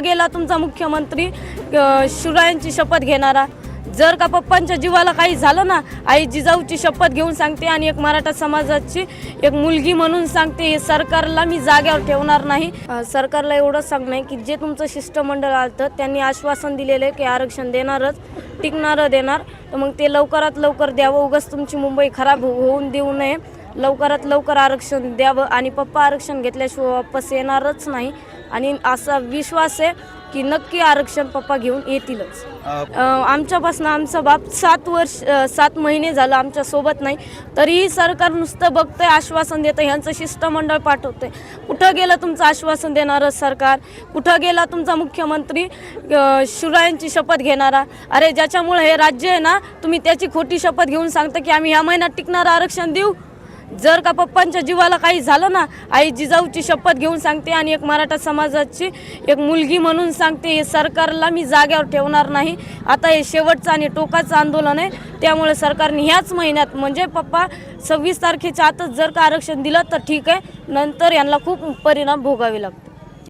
कुठं गेला तुमचा मुख्यमंत्री शिवरायांची शपथ घेणारा? जर का पप्पांच्या जीवाला काही झालं ना, आई जिजाऊची शपथ घेऊन सांगते आणि एक मराठा समाजाची एक मुलगी म्हणून सांगते, हे सरकारला मी जाग्यावर ठेवणार नाही. सरकारला एवढंच सांगणं आहे की जे तुमचं शिष्टमंडळ आलं त्यांनी आश्वासन दिलेलं आहे की आरक्षण देणारच, टिकणारं देणार, तर मग ते लवकरात लवकर द्यावं. उगाच तुमची मुंबई खराब होऊन देऊ नये. लवकरात लवकर आरक्षण द्यावं आणि पप्पा आरक्षण घेतल्याशिवाय वापस येणारच नाही. आणि असा विश्वास आहे की नक्की आरक्षण पप्पा घेऊन येतीलच. आमच्यापासून आमचा बाप 7 महिने झालं आमच्या सोबत नाही, तरीही सरकार नुसतं बघतंय, आश्वासन देतं, ह्यांचं शिष्टमंडळ पाठवतंय. कुठं गेलं तुमचं आश्वासन देणारं सरकार? कुठं गेला तुमचा मुख्यमंत्री शिवरायांची शपथ घेणारा? अरे ज्याच्यामुळे हे राज्य आहे ना, तुम्ही त्याची खोटी शपथ घेऊन सांगता की आम्ही ह्या महिन्यात टिकणारं आरक्षण देऊ. जर का पप्पांच्या जीवाला काही झालं ना, आई जिजाऊची शपथ घेऊन सांगते आणि एक मराठा समाजाची एक मुलगी म्हणून सांगते, हे सरकारला मी जाग्यावर ठेवणार नाही. आता हे शेवटचं आणि टोकाचं आंदोलन आहे. त्यामुळे सरकारने ह्याच महिन्यात म्हणजे पप्पा 26 तारखेच्या आतच जर का आरक्षण दिलं तर ठीक आहे, नंतर यांना खूप परिणाम भोगावे लागतात.